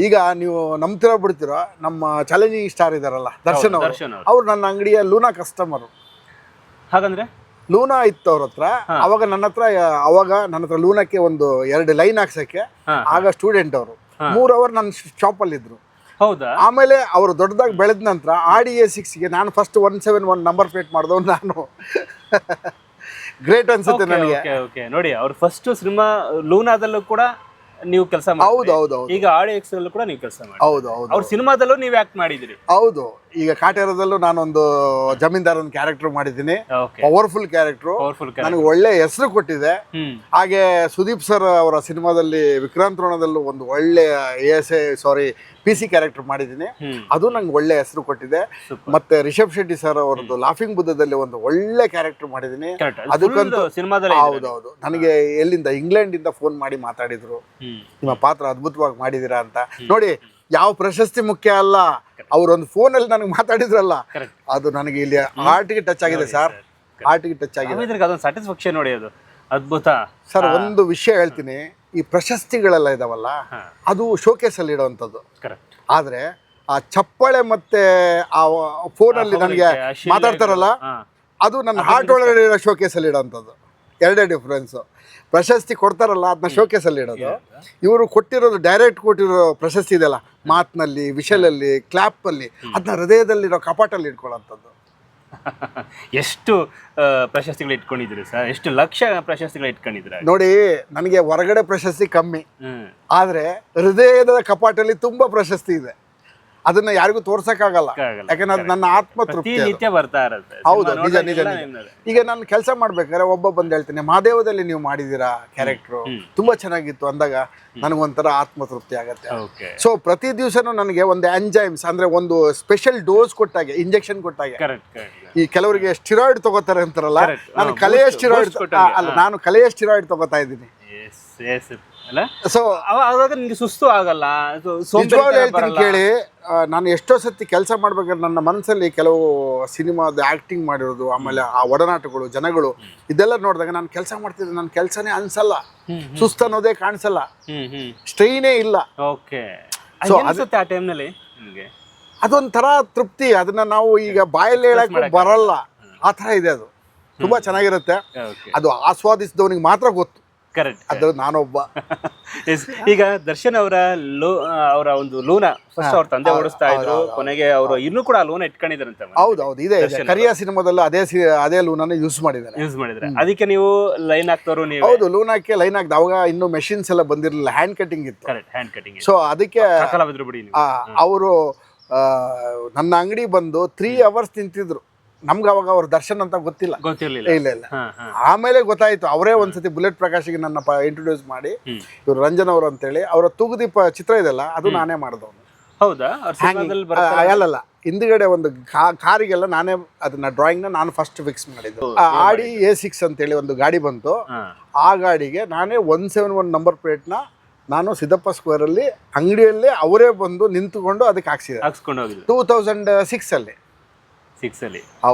ಈಗ ನೀವು ನಂಬ್ತಿರೋ ಬಿಡ್ತಿರೋ, ನಮ್ಮ ಚಾಲೆಂಜಿಂಗ್ ಸ್ಟಾರ್ ಇದಾರಲ್ಲ ದರ್ಶನ್ ಅವ್ರು ನನ್ನ ಅಂಗಡಿಯ ಲೂನಾ ಕಸ್ಟಮರ್.
ಹಾಗಂದ್ರೆ
ಲೂನಾ ಇತ್ತು ಅವ್ರ ಹತ್ರ. ಅವಾಗ ನನ್ನ ಹತ್ರ ಲೂನಾಕ್ಕೆ ಒಂದು 2 ಲೈನ್ ಹಾಕ್ಸಕ್ಕೆ ಆಗ ಸ್ಟೂಡೆಂಟ್ ಅವರು 3 ಅವರ್ ನನ್ನ ಶಾಪಲ್ಲಿ ಇದ್ರು.
ಹೌದಾ?
ಆಮೇಲೆ ಅವರು ದೊಡ್ಡದಾಗಿ ಬೆಳೆದ ನಂತರ RD A6ಗೆ ನಾನು ಫಸ್ಟ್ 171 ನಂಬರ್ ಪ್ಲೇಟ್ ಮಾಡಿದವ್ ನಾನು. ಗ್ರೇಟ್ ಅನ್ಸುತ್ತೆ ನನಗೆ.
ನೋಡಿ, ಅವ್ರ ಫಸ್ಟ್ ಸಿನಿಮಾ ಲೂನಾದಲ್ಲೂ ಕೂಡ ನೀವು ಕೆಲಸ ಮಾಡಿ. ಹೌದು. ಈಗ RD A6 ಕೂಡ ನೀವು ಕೆಲಸ ಮಾಡಿ.
ಹೌದು.
ಅವ್ರ ಸಿನಿಮಾದಲ್ಲೂ ನೀವು ಆಕ್ಟ್ ಮಾಡಿದಿರಿ.
ಹೌದು. ಈಗ ಕಾಟೇರದಲ್ಲೂ ನಾನೊಂದು ಜಮೀನ್ದಾರನ ಕ್ಯಾರೆಕ್ಟರ್ ಮಾಡಿದ್ದೀನಿ. ಪವರ್ಫುಲ್ ಕ್ಯಾರೆಕ್ಟರ್, ನನಗೆ ಒಳ್ಳೆ ಹೆಸರು ಕೊಟ್ಟಿದೆ. ಹಾಗೆ ಸುದೀಪ್ ಸರ್ ಅವರ ಸಿನಿಮಾದಲ್ಲಿ ವಿಕ್ರಾಂತ್ ರೋಣದಲ್ಲೂ ಒಂದು ಒಳ್ಳೆ PC ಕ್ಯಾರೆಕ್ಟರ್ ಮಾಡಿದ್ದೀನಿ. ಅದು ನಂಗೆ ಒಳ್ಳೆ ಹೆಸರು ಕೊಟ್ಟಿದೆ. ಮತ್ತೆ ರಿಷಬ್ ಶೆಟ್ಟಿ ಸರ್ ಅವರದ್ದು ಲಾಫಿಂಗ್ ಬುದ್ಧದಲ್ಲಿ ಒಂದು ಒಳ್ಳೆ ಕ್ಯಾರೆಕ್ಟರ್ ಮಾಡಿದ್ದೀನಿ. ಅದಕ್ಕಂತೂ ಹೌದೌದು. ನನಗೆ ಎಲ್ಲಿಂದ ಇಂಗ್ಲೆಂಡ್ ಇಂದ ಫೋನ್ ಮಾಡಿ ಮಾತಾಡಿದ್ರು, ನಿಮ್ಮ ಪಾತ್ರ ಅದ್ಭುತವಾಗಿ ಮಾಡಿದೀರಾ ಅಂತ. ನೋಡಿ, ಯಾವ ಪ್ರಶಸ್ತಿ ಮುಖ್ಯ ಅಲ್ಲ, ಅವರೊಂದು ಫೋನಲ್ಲಿ ನನಗೆ ಮಾತಾಡಿದ್ರಲ್ಲ, ಅದು ನನಗೆ ಇಲ್ಲಿ ಹಾರ್ಟ್ಗೆ ಟಚ್ ಆಗಿದೆ ಸರ್. ಹಾರ್ಟಿಗೆ ಟಚ್ ಆಗಿದೆ
ಇದ್ರಿಗೆ ಅದೊಂದು ಸ್ಯಾಟಿಸ್ಫ್ಯಾಕ್ಷನ್ ನೋಡಿ, ಅದು ಅದ್ಭುತ
ಸರ್. ಒಂದು ವಿಷಯ ಹೇಳ್ತೀನಿ, ಈ ಪ್ರಶಸ್ತಿಗಳೆಲ್ಲ ಇದಾವಲ್ಲ ಅದು ಶೋಕೇಸಲ್ಲಿ ಇಡುವಂಥದ್ದು.
ಕರೆಕ್ಟ್.
ಆದರೆ ಆ ಚಪ್ಪಾಳೆ ಮತ್ತೆ ಆ ಫೋನಲ್ಲಿ ನನಗೆ ಮಾತಾಡ್ತಾರಲ್ಲ, ಅದು ನನ್ನ ಹಾರ್ಟ್ ಒಳಗಡೆ ಇರೋ ಶೋಕೇಸಲ್ಲಿ ಇಡೋವಂಥದ್ದು. ಎರಡೇ ಡಿಫ್ರೆನ್ಸು. ಪ್ರಶಸ್ತಿ ಕೊಡ್ತಾರಲ್ಲ ಅದನ್ನ ಶೋಕೇಸಲ್ಲಿ ಇಡೋದು. ಇವರು ಕೊಟ್ಟಿರೋದು ಡೈರೆಕ್ಟ್ ಕೊಟ್ಟಿರೋ ಪ್ರಶಸ್ತಿ ಇದೆಯಲ್ಲ, ಮಾತಿನಲ್ಲಿ, ವಿಷಲಲ್ಲಿ, ಕ್ಲಾಪಲ್ಲಿ, ಅದನ್ನ ಹೃದಯದಲ್ಲಿರೋ ಕಪಾಟಲ್ಲಿ ಇಟ್ಕೊಳ್ಳೋಂಥದ್ದು.
ಎಷ್ಟು ಪ್ರಶಸ್ತಿಗಳು ಇಟ್ಕೊಂಡಿದ್ರಿ ಸರ್? ಎಷ್ಟು ಲಕ್ಷ ಪ್ರಶಸ್ತಿಗಳು ಇಟ್ಕೊಂಡಿದ್ರ
ನೋಡಿ. ನನಗೆ ಹೊರಗಡೆ ಪ್ರಶಸ್ತಿ ಕಮ್ಮಿ, ಆದರೆ ಹೃದಯದ ಕಪಾಟಲ್ಲಿ ತುಂಬಾ ಪ್ರಶಸ್ತಿ ಇದೆ. ಅದನ್ನ ಯಾರಿಗೂ ತೋರ್ಸಕ್ಕಾಗಲ್ಲ, ಯಾಕಂದ್ರೆ ಅದು ನನ್ನ ಆತ್ಮತೃಪ್ತಿ.
ನಿತ್ಯ ಬರ್ತಾ ಇರುತ್ತೆ.
ಹೌದು, ನಿಜ ನಿಜ. ಈಗ ನಾನು ಕೆಲಸ ಮಾಡ್ಬೇಕಾದ್ರೆ ಒಬ್ಬ ಬಂದು ಹೇಳ್ತೇನೆ, ಮಹಾದೇವದಲ್ಲಿ ನೀವು ಮಾಡಿದೀರಾ ಕ್ಯಾರೆಕ್ಟ್ರು, ತುಂಬಾ ಚೆನ್ನಾಗಿತ್ತು ಅಂದಾಗ ನನಗೊಂಥರ ಆತ್ಮತೃಪ್ತಿ ಆಗತ್ತೆ. ಸೊ ಪ್ರತಿ ದಿವಸನೂ ನನಗೆ ಒಂದು ಎಂಜೈಮ್ಸ್ ಅಂದ್ರೆ ಒಂದು ಸ್ಪೆಷಲ್ ಡೋಸ್ ಕೊಟ್ಟಾಗೆ, ಇಂಜೆಕ್ಷನ್ ಕೊಟ್ಟಾಗೆ. ಈ ಕೆಲವರಿಗೆ ಸ್ಟಿರಾಯ್ಡ್ ತಗೋತಾರೆ ಅಂತಾರಲ್ಲ, ನಾನು ಕಲೆಯ ಸ್ಟಿರಾಯ್ಡ್ ಅಲ್ಲ, ನಾನು ಕಲೆಯ ಸ್ಟಿರಾಯ್ಡ್ ತಗೋತಾ ಇದ್ದೀನಿ. ಸೊ
ಅವಾಗ ನಿಮ್ಗೆ ಸುಸ್ತು ಆಗಲ್ಲ?
ನಿಜವಾಗ್ಲೂ ಹೇಳ್ತೀನಿ ಕೇಳಿ, ನಾನು ಎಷ್ಟೋ ಸತಿ ಕೆಲಸ ಮಾಡ್ಬೇಕಾದ್ರೆ ನನ್ನ ಮನಸ್ಸಲ್ಲಿ ಕೆಲವು ಸಿನಿಮಾದ ಆಕ್ಟಿಂಗ್ ಮಾಡಿರೋದು, ಆಮೇಲೆ ಆ ಒಡನಾಟಗಳು, ಜನಗಳು, ಇದೆಲ್ಲ ನೋಡಿದಾಗ ನಾನು ಕೆಲಸ ಮಾಡ್ತಿದ್ದೆ, ನನ್ನ ಕೆಲಸನೇ ಅನ್ಸಲ್ಲ, ಸುಸ್ತು ಅನ್ನೋದೇ ಕಾಣಿಸಲ್ಲ, ಸ್ಟ್ರೈನೇ ಇಲ್ಲ.
ಸೊ ಆ ಟೈಮ್ನಲ್ಲಿ
ಅದೊಂಥರ ತೃಪ್ತಿ. ಅದನ್ನ ನಾವು ಈಗ ಬಾಯಲ್ಲಿ ಹೇಳಕ್ ಬರಲ್ಲ, ಆ ಥರ ಇದೆ. ಅದು ತುಂಬಾ ಚೆನ್ನಾಗಿರುತ್ತೆ. ಅದು ಆಸ್ವಾದಿಸಿದವನಿಗೆ ಮಾತ್ರ ಗೊತ್ತು.
ಕರೆಕ್ಟ್.
ಅದು ನಾನೊಬ್ಬ.
ಈಗ ದರ್ಶನ್ ಅವರ ಒಂದು ಲೂನಾ ಫಸ್ಟ್ ಅವ್ರ ತಂದೆ ಓಡಿಸ್ತಾ ಇದ್ರು, ಕೊನೆಗೆ ಅವರು ಇನ್ನೂ ಕೂಡ ಲೂನಾ ಇಟ್ಕೊಂಡಿದ್ದಾರಂತೆ.
ಹೌದು, ಇದೆ. ಕರಿಯ ಸಿನಿಮಾದಲ್ಲೂ ಅದೇ ಲೂನಾನ ಯೂಸ್ ಮಾಡಿದ್ದಾರೆ.
ಅದಕ್ಕೆ ನೀವು ಲೈನ್ ಹಾಕ್ತವ್ರು ನೀವು?
ಹೌದು, ಲೂನಾಕ್ಕೆ ಲೈನ್ ಹಾಕ್ದ. ಅವಾಗ ಇನ್ನು ಮೆಷಿನ್ಸ್ ಎಲ್ಲ ಬಂದಿರಲಿಲ್ಲ, ಹ್ಯಾಂಡ್ ಕಟಿಂಗ್ ಇತ್ತು.
Hand cutting.
ಸೊ ಅದಕ್ಕೆ ಅವರು ನನ್ನ ಅಂಗಡಿ ಬಂದು 3 hours ನಿಂತಿದ್ರು. ನಮ್ಗೆ ಅವಾಗ ಅವ್ರ ದರ್ಶನ್ ಅಂತ ಗೊತ್ತಿರಲಿಲ್ಲ. ಇಲ್ಲ. ಆಮೇಲೆ ಗೊತ್ತಾಯ್ತು. ಅವರೇ ಒಂದ್ಸತಿ ಬುಲೆಟ್ ಪ್ರಕಾಶ್ಗೆ ನನ್ನ ಇಂಟ್ರೊಡ್ಯೂಸ್ ಮಾಡಿ, ಇವ್ರು ರಂಜನ್ ಅವರು ಅಂತೇಳಿ, ಅವರ ತೂಗುದೀಪ ಚಿತ್ರ ಇದೆಲ್ಲ ಅದು ನಾನೇ ಮಾಡಿದವನು.
ಹೌದಾ?
ಅಲ್ಲಲ್ಲ, ಹಿಂದ್ಗಡೆ ಒಂದು ಕಾರಿಗೆಲ್ಲ ನಾನೇ ಅದನ್ನ ಡ್ರಾಯಿಂಗ್ನ ನಾನು ಫಸ್ಟ್ ಫಿಕ್ಸ್ ಮಾಡಿದ್ದು. ಆಡಿ A6 ಅಂತೇಳಿ ಒಂದು ಗಾಡಿ ಬಂತು. ಆ ಗಾಡಿಗೆ ನಾನೇ 171 ನಂಬರ್ ಪ್ಲೇಟ್ನ ನಾನು ಸಿದ್ದಪ್ಪ ಸ್ಕ್ವೇರಲ್ಲಿ ಅಂಗಡಿಯಲ್ಲೇ ಅವರೇ ಬಂದು ನಿಂತುಕೊಂಡು ಅದಕ್ಕೆ ಹಾಕ್ಸ್ಕೊಂಡು ಹೋಗಿದ್ದು 2006 ಅಲ್ಲಿ.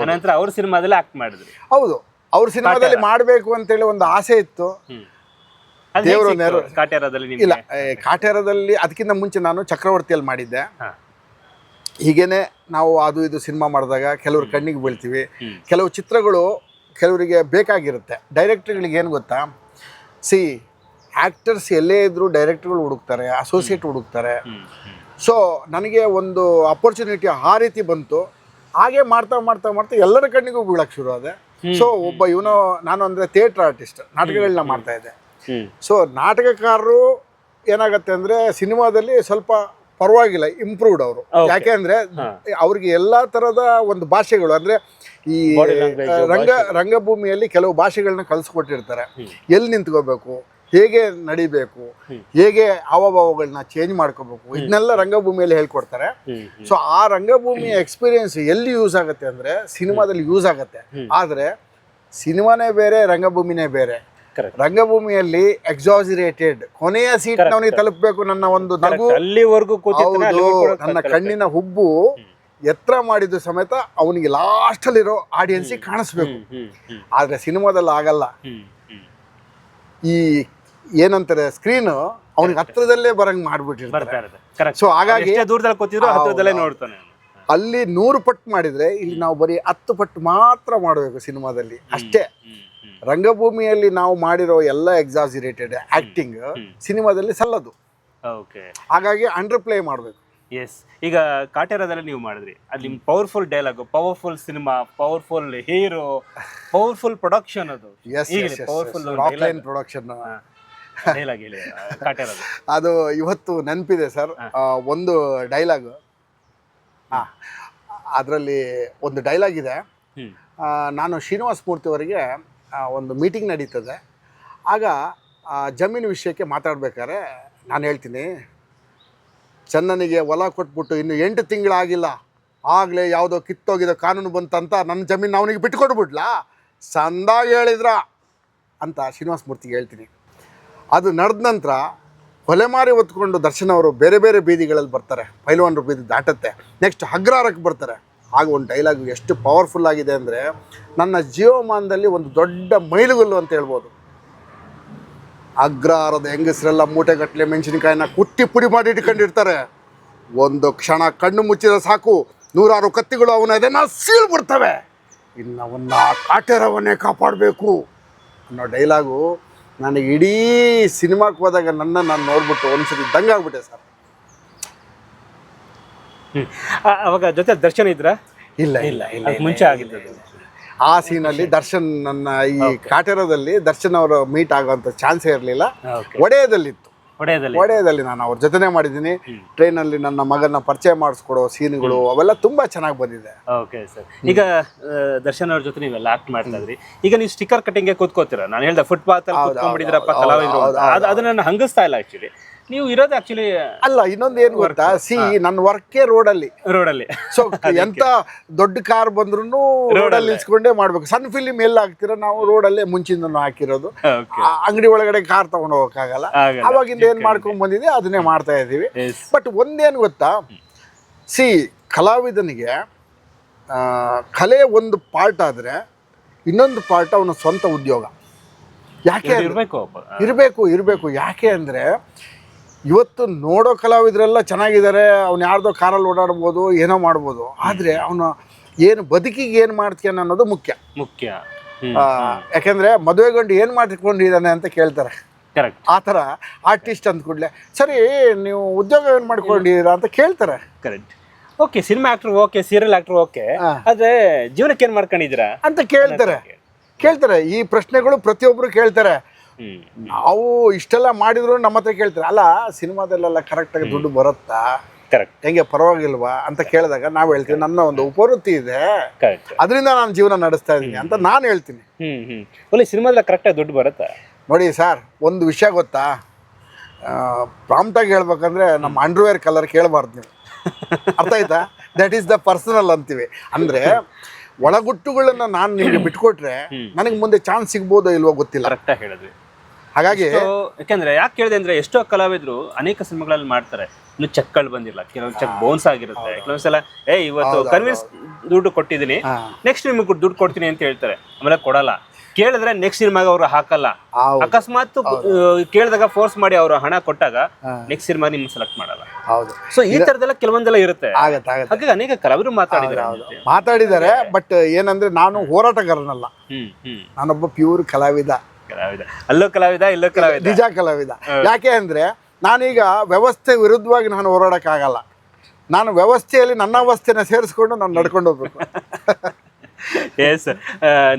ನಂತರ ಅವ್ರ ಸಿನಿಮಾದಲ್ಲಿ ಆಕ್ಟ್ ಮಾಡಿದ್ರಿ?
ಹೌದು, ಅವ್ರ ಸಿನಿಮಾದಲ್ಲಿ ಮಾಡಬೇಕು ಅಂತೇಳಿ ಒಂದು ಆಸೆ ಇತ್ತು. ದೇವರು ಇಲ್ಲ, ಕಾಟೇರದಲ್ಲಿ ಅದಕ್ಕಿಂತ ಮುಂಚೆ ನಾನು ಚಕ್ರವರ್ತಿಯಲ್ಲಿ ಮಾಡಿದ್ದೆ. ಹೀಗೇನೆ ನಾವು ಅದು ಇದು ಸಿನಿಮಾ ಮಾಡಿದಾಗ ಕೆಲವ್ರ ಕಣ್ಣಿಗೆ ಬೀಳ್ತೀವಿ. ಕೆಲವು ಚಿತ್ರಗಳು ಕೆಲವರಿಗೆ ಬೇಕಾಗಿರುತ್ತೆ. ಡೈರೆಕ್ಟರ್ಗಳಿಗೆ ಏನು ಗೊತ್ತಾ, ಆ್ಯಕ್ಟರ್ಸ್ ಎಲ್ಲೇ ಇದ್ದರೂ ಡೈರೆಕ್ಟರ್ಗಳು ಹುಡುಕ್ತಾರೆ, ಅಸೋಸಿಯೇಟ್ ಹುಡುಕ್ತಾರೆ. ಸೊ ನನಗೆ ಒಂದು ಅಪರ್ಚುನಿಟಿ ಆ ರೀತಿ ಬಂತು. ಹಾಗೆ ಮಾಡ್ತಾ ಮಾಡ್ತಾ ಮಾಡ್ತಾ ಎಲ್ಲರ ಕಣ್ಣಿಗೂ ಬೀಳಕ್ಕೆ ಶುರು ಆದೆ. ಸೊ ಒಬ್ಬ ನಾನು ಅಂದರೆ ಥಿಯೇಟರ್ ಆರ್ಟಿಸ್ಟ್, ನಾಟಕಗಳನ್ನ ಮಾಡ್ತಾ ಇದ್ದೆ. ಸೊ ನಾಟಕಕಾರರು ಏನಾಗತ್ತೆ ಅಂದರೆ ಸಿನಿಮಾದಲ್ಲಿ ಸ್ವಲ್ಪ ಪರವಾಗಿಲ್ಲ, ಇಂಪ್ರೂವ್ಡ್ ಅವರು. ಯಾಕೆ ಅಂದರೆ ಅವ್ರಿಗೆ ಎಲ್ಲ ಥರದ ಒಂದು ಭಾಷೆಗಳು, ಅಂದರೆ ಈ ರಂಗಭೂಮಿಯಲ್ಲಿ ಕೆಲವು ಭಾಷೆಗಳನ್ನ ಕಲಿಸ್ಕೊಟ್ಟಿರ್ತಾರೆ. ಎಲ್ಲಿ ನಿಂತ್ಕೋಬೇಕು, ಹೇಗೆ ನಡಿಬೇಕು, ಹೇಗೆ ಹಾವಭಾವಗಳನ್ನ ಚೇಂಜ್ ಮಾಡ್ಕೋಬೇಕು, ಇದನ್ನೆಲ್ಲ ರಂಗಭೂಮಿಯಲ್ಲಿ ಹೇಳ್ಕೊಡ್ತಾರೆ. ಸೊ ಆ ರಂಗಭೂಮಿಯ ಎಕ್ಸ್ಪೀರಿಯನ್ಸ್ ಎಲ್ಲಿ ಯೂಸ್ ಆಗುತ್ತೆ ಅಂದರೆ ಸಿನಿಮಾದಲ್ಲಿ ಯೂಸ್ ಆಗುತ್ತೆ. ಆದರೆ ಸಿನಿಮಾನೇ ಬೇರೆ, ರಂಗಭೂಮಿನೇ ಬೇರೆ. ರಂಗಭೂಮಿಯಲ್ಲಿ ಎಕ್ಸಾಜಿರೇಟೆಡ್, ಕೊನೆಯ ಸೀಟ್ ಅವನಿಗೆ ತಲುಪಬೇಕು, ನನ್ನ ಒಂದು ನಗು, ನನ್ನ ಕಣ್ಣಿನ ಹುಬ್ಬು ಎತ್ತರ ಮಾಡಿದ್ದು ಸಮೇತ ಅವನಿಗೆ ಲಾಸ್ಟಲ್ಲಿರೋ ಆಡಿಯನ್ಸಿಗೆ ಕಾಣಿಸ್ಬೇಕು. ಆದರೆ ಸಿನಿಮಾದಲ್ಲಿ ಆಗಲ್ಲ. ಈ ಏನಂತಾರೆ, ಸ್ಕ್ರೀನ್ ಅವನಿಗೆ ಹತ್ರದಲ್ಲೇ ಬರಂಗ್ ಮಾಡ್ಬಿಟ್ಟಿರ್ತಾರೆ. ಸೊ ಹಾಗಾಗಿ ಅಲ್ಲಿ 100 ಪಟ್ಟು ಮಾಡಿದ್ರೆ ಇಲ್ಲಿ ನಾವು ಬರೀ 10 ಪಟ್ಟು ಮಾತ್ರ ಮಾಡಬೇಕು ಸಿನಿಮಾದಲ್ಲಿ ಅಷ್ಟೇ. ರಂಗಭೂಮಿಯಲ್ಲಿ ನಾವು ಮಾಡಿರೋ ಎಲ್ಲ ಎಕ್ಸಾಜಿರೇಟೆಡ್ ಆಕ್ಟಿಂಗ್ ಸಿನಿಮಾದಲ್ಲಿ ಸಲ್ಲದು. ಹಾಗಾಗಿ ಅಂಡರ್ ಪ್ಲೇ ಮಾಡಬೇಕು.
ಎಸ್. ಈಗ ಕಾಟೇರದಲ್ಲಿ ನೀವು ಮಾಡಿದ್ರಿ, ಅಲ್ಲಿ ನಿಮ್ powerful dialogue, powerful cinema, powerful hero, powerful production. ಅದು
ಪವರ್ಫುಲ್ ಪ್ರೊಡಕ್ಷನ್
ಡೈಲಾಗ್ ಹೇಳಿ ಕಾಟೇರದು.
ಅದು ಇವತ್ತು ನೆನಪಿದೆ ಸರ್. ಒಂದು ಡೈಲಾಗ್, ಅದರಲ್ಲಿ ಒಂದು ಡೈಲಾಗ್ ಇದೆ. ನಾನು ಶ್ರೀನಿವಾಸ ಮೂರ್ತಿಯವರಿಗೆ ಒಂದು ಮೀಟಿಂಗ್ ನಡೀತದೆ. ಆಗ ಜಮೀನು ವಿಷಯಕ್ಕೆ ಮಾತಾಡ್ಬೇಕಾದ್ರೆ ನಾನು ಹೇಳ್ತೀನಿ, ಚನ್ನನಿಗೆ ಹೊಲ ಕೊಟ್ಬಿಟ್ಟು ಇನ್ನು 8 ತಿಂಗಳಾಗಿಲ್ಲ, ಆಗಲೇ ಯಾವುದೋ ಕಿತ್ತೋಗಿದೋ ಕಾನೂನು ಬಂತಂತ ನನ್ನ ಜಮೀನು ಅವನಿಗೆ ಬಿಟ್ಕೊಡ್ಬಿಡ್ಲಾ, ಸಂದಾಗ ಹೇಳಿದ್ರ ಅಂತ ಶ್ರೀನಿವಾಸ ಮೂರ್ತಿಗೆ ಹೇಳ್ತೀನಿ. ಅದು ನಡೆದ ನಂತರ ಹೊಲೆಮಾರಿ ಹೊತ್ಕೊಂಡು ದರ್ಶನ್ ಅವರು ಬೇರೆ ಬೇರೆ ಬೀದಿಗಳಲ್ಲಿ ಬರ್ತಾರೆ. ಪೈಲ್ವಾನರು ಬೀದಿ ದಾಟತ್ತೆ. ನೆಕ್ಸ್ಟ್ ಅಗ್ರಹಾರಕ್ಕೆ ಬರ್ತಾರೆ. ಆಗ ಒಂದು ಡೈಲಾಗ್ ಎಷ್ಟು ಪವರ್ಫುಲ್ ಆಗಿದೆ ಅಂದರೆ, ನನ್ನ ಜೀವಮಾನದಲ್ಲಿ ಒಂದು ದೊಡ್ಡ ಮೈಲುಗಲ್ಲು ಅಂತ ಹೇಳ್ಬೋದು. ಅಗ್ರಹಾರದ ಹೆಂಗಸರೆಲ್ಲ ಮೂಟೆಗಟ್ಟಲೆ ಮೆಣಸಿನಕಾಯಿನ ಕುಟ್ಟಿ ಪುಡಿ ಮಾಡಿ ಇಟ್ಕೊಂಡಿರ್ತಾರೆ. ಒಂದು ಕ್ಷಣ ಕಣ್ಣು ಮುಚ್ಚಿದ ಸಾಕು, 100 ಕತ್ತಿಗಳು ಅವನ ಅದನ್ನು ಸೀಳ್ಬಿಡ್ತವೆ. ಇನ್ನು ಅವನ್ನ ಕಾಟೇರವನ್ನೇ ಕಾಪಾಡಬೇಕು ಅನ್ನೋ ಡೈಲಾಗು ನನಗೆ ಇಡೀ ಸಿನಿಮಾಕ್ಕೆ ಹೋದಾಗ ನಾನು ನೋಡ್ಬಿಟ್ಟು ಒಂದ್ಸತಿ ದಂಗಾಗ್ಬಿಟ್ಟೆ ಸರ್.
ಅವಾಗ ಜೊತೆ ದರ್ಶನ್ ಇದ್ರ?
ಇಲ್ಲ
ಮುಂಚೆ ಆಗಿದ್ದು.
ಆ ಸೀನಲ್ಲಿ ದರ್ಶನ್, ನನ್ನ ಈ ಕಾಟೇರದಲ್ಲಿ ದರ್ಶನ್ ಅವರು ಮೀಟ್ ಆಗೋಂಥ ಚಾನ್ಸೇ ಇರಲಿಲ್ಲ. ಒಡೆಯದಲ್ಲಿ ನಾನು ಅವ್ರ ಜೊತೆನೇ ಮಾಡಿದ್ದೀನಿ. ಟ್ರೈನಲ್ಲಿ ನನ್ನ ಮಗನ ಪರಿಚಯ ಮಾಡಿಸ್ಕೊಡೋ ಸೀನ್ಗಳು ಅವೆಲ್ಲ ತುಂಬಾ ಚೆನ್ನಾಗಿ ಬಂದಿದೆ.
Okay sir. ಈಗ ದರ್ಶನ್ ಅವ್ರ ಜೊತೆ ನೀವೆಲ್ಲ ಆಕ್ಟ್ ಮಾಡ್ತಾ ಇದ್ರಿ. ಈಗ ನೀವು ಸ್ಟಿಕ್ಕರ್ ಕಟಿಂಗ್ ಕೂತ್ಕೋತೀರಾ? ನಾನು ಹೇಳ್ದೆ ಫುಟ್ಪಾತ್ ಅಲ್ಲಿ ಕೂತ್ಕೊಂಡ್ಬಿಟ್ಟಿದ್ರಪ್ಪ ಕಲಾವಿದರು, ಅದನ್ನ ನಾನು ಹಂಗಿಸ್ತಾ ಇಲ್ಲ. ಆಕ್ಚುಲಿ ನೀವು ಇರೋದು ಆಕ್ಚುಲಿ
ಅಲ್ಲ, ಇನ್ನೊಂದು ಏನ್ ಗೊತ್ತಾ, ನನ್ನ ವರ್ಕೇ ರೋಡಲ್ಲಿ. ಸೊ ಎಂತ ದೊಡ್ಡ ಕಾರ್ ಬಂದ್ರು ರೋಡಲ್ಲಿ ನಿಲ್ಸ್ಕೊಂಡೇ ಮಾಡ್ಬೇಕು. ಸಣ್ಣ ಫಿಲಿಮ್ ಎಲ್ಲ ಹಾಕ್ತಿರೋ ನಾವು ರೋಡಲ್ಲೇ ಮುಂಚಿಂದ ಹಾಕಿರೋದು. ಅಂಗಡಿ ಒಳಗಡೆ ಕಾರ್ ತಗೊಂಡು ಹೋಗಕ್ಕಾಗಲ್ಲ. ಅವಾಗಿಂದ ಏನ್ ಮಾಡ್ಕೊಂಡ್ ಬಂದಿದೆ ಅದನ್ನೇ ಮಾಡ್ತಾ ಇದೀವಿ. ಬಟ್ ಒಂದೇನು ಗೊತ್ತಾ, ಕಲಾವಿದನಿಗೆ ಕಲೆ ಒಂದು ಪಾರ್ಟ್ ಆದ್ರೆ ಇನ್ನೊಂದು ಪಾರ್ಟ್ ಅವನ ಸ್ವಂತ ಉದ್ಯೋಗ. ಯಾಕೆ ಇರಬೇಕು. ಯಾಕೆ ಅಂದ್ರೆ ಇವತ್ತು ನೋಡೋ ಕಲಾವಿದರೆಲ್ಲ ಚೆನ್ನಾಗಿದ್ದಾರೆ, ಅವ್ನು ಯಾರ್ದೋ ಕಾರಲ್ಲಿ ಓಡಾಡ್ಬೋದು, ಏನೋ ಮಾಡ್ಬೋದು. ಆದರೆ ಅವನು ಏನು ಬದುಕಿಗೆ ಏನು ಮಾಡ್ತೀಯ ಅನ್ನೋದು ಮುಖ್ಯ. ಯಾಕೆಂದರೆ ಮದುವೆ ಗಂಡು ಏನು ಮಾಡ್ಕೊಂಡಿದ್ದಾನೆ ಅಂತ ಕೇಳ್ತಾರೆ.
ಕರೆಕ್ಟ್.
ಆ ಥರ ಆರ್ಟಿಸ್ಟ್ ಅಂದ ಕೂಡಲೇ ಸರಿ ನೀವು ಉದ್ಯೋಗ ಏನು ಮಾಡ್ಕೊಂಡಿದ್ದೀರಾ ಅಂತ ಕೇಳ್ತಾರೆ.
Correct. Okay, cinema actor okay, serial actor okay, ಆದರೆ ಜೀವನಕ್ಕೆ ಏನು ಮಾಡ್ಕೊಂಡಿದ್ದೀರಾ ಅಂತ
ಕೇಳ್ತಾರೆ. ಈ ಪ್ರಶ್ನೆಗಳು ಪ್ರತಿಯೊಬ್ಬರು ಕೇಳ್ತಾರೆ. ನಾವು ಇಷ್ಟೆಲ್ಲ ಮಾಡಿದ್ರು ನಮ್ಮ ಹತ್ರ ಕೇಳ್ತಾರೆ, ಅಲ್ಲ ಸಿನಿಮಾದಲ್ಲೆಲ್ಲ ಕರೆಕ್ಟಾಗಿ ದುಡ್ಡು ಬರುತ್ತಾ,
ಕರೆಕ್ಟ್
ಹೆಂಗೆ ಪರವಾಗಿಲ್ವಾ ಅಂತ ಕೇಳಿದಾಗ ನಾವು ಹೇಳ್ತೀವಿ ನನ್ನ ಒಂದು ಉಪವೃತ್ತಿ ಇದೆ, ಅದರಿಂದ ನಾನು ಜೀವನ ನಡೆಸ್ತಾ ಇದ್ದೀನಿ ಅಂತ ನಾನು ಹೇಳ್ತೀನಿ.
ಒಳ್ಳೆ ಸಿನಿಮಾದಲ್ಲಿ ಕರೆಕ್ಟಾಗಿ ದುಡ್ಡು ಬರುತ್ತಾ?
ನೋಡಿ ಸರ್, ಒಂದು ವಿಷಯ ಗೊತ್ತಾ, ಪ್ರಾಂಪ್ಟಾಗಿ ಹೇಳ್ಬೇಕಂದ್ರೆ ನಮ್ಮ ಅಂಡರ್ವೇರ್ ಕಲರ್ ಕೇಳಬಾರ್ದು ನೀವು. ಅರ್ಥ ಆಯ್ತಾ? ದಟ್ ಈಸ್ ದ ಪರ್ಸನಲ್ ಅಂತೀವಿ. ಅಂದರೆ ಒಳಗುಟ್ಟುಗಳನ್ನ ನಾನು ನಿಮಗೆ ಬಿಟ್ಕೊಟ್ರೆ ನನಗೆ ಮುಂದೆ ಚಾನ್ಸ್ ಸಿಗ್ಬೋದೋ ಇಲ್ವೋ ಗೊತ್ತಿಲ್ಲ.
ಕರೆಕ್ಟಾಗಿ ಹೇಳಿದ್ವಿ.
ಹಾಗಾಗಿ
ಯಾಕೆಂದ್ರೆ ಯಾಕೆ ಕೇಳಿದೆ ಅಂದ್ರೆ, ಎಷ್ಟೋ ಕಲಾವಿದರು ಅನೇಕ ಸಿನಿಮಾಗಳಲ್ಲಿ ಮಾಡ್ತಾರೆ, ಇನ್ನು ಚೆಕ್ಗಳು ಬಂದಿಲ್ಲ, ಕೆಲವೊಂದು ಚೆಕ್ ಬೌನ್ಸ್ ಆಗಿರುತ್ತೆ, ಕೆಲವೊಂದ್ಸಲ ಇವತ್ತು ಕನ್ವಿನ್ಸ್ ದುಡ್ಡು ಕೊಟ್ಟಿದ್ದೀನಿ, ನೆಕ್ಸ್ಟ್ ನಿಮಗೆ ದುಡ್ಡು ಕೊಡ್ತೀನಿ ಅಂತ ಹೇಳ್ತಾರೆ, ಆಮೇಲೆ ಕೊಡಲ್ಲ. ಕೇಳಿದ್ರೆ ನೆಕ್ಸ್ಟ್ ಸಿನಿಮಾಗ ಅವರು ಹಾಕಲ್ಲ. ಅಕಸ್ಮಾತ್ ಕೇಳಿದಾಗ ಫೋರ್ಸ್ ಮಾಡಿ ಅವರು ಹಣ ಕೊಟ್ಟಾಗ ನೆಕ್ಸ್ಟ್ ಸಿನಿಮಾ ನಿಮ್ ಸೆಲೆಕ್ಟ್ ಮಾಡಲ್ಲ. ಸೊ ಈ ತರದೆಲ್ಲ ಕೆಲವೊಂದೆಲ್ಲ ಇರುತ್ತೆ. ಹಾಗಾಗಿ ಅನೇಕ ಕಲಾವಿದರು
ಮಾತಾಡಿದ್ದಾರೆ. ಬಟ್ ಏನಂದ್ರೆ ನಾನು ಹೋರಾಟಗಾರನಲ್ಲ, ನಾನೊಬ್ಬ ಪ್ಯೂರ್ ಕಲಾವಿದ.
ಅಲ್ಲೋ ಕಲಾವಿದ, ಇಲ್ಲೋ ಕಲಾವಿದ,
ನಿಜ ಕಲಾವಿದ. ಯಾಕೆ ಅಂದ್ರೆ ನಾನೀಗ ವ್ಯವಸ್ಥೆ ವಿರುದ್ಧವಾಗಿ ನಾನು ಹೋರಾಡಕ್ಕಾಗಲ್ಲ. ನಾನು ವ್ಯವಸ್ಥೆಯಲ್ಲಿ ನನ್ನ ಅವಸ್ಥೆನ ಸೇರಿಸ್ಕೊಂಡು ನಾನು ನಡ್ಕೊಂಡು ಹೋಗ್ಬೇಕು.
ಎಸ್,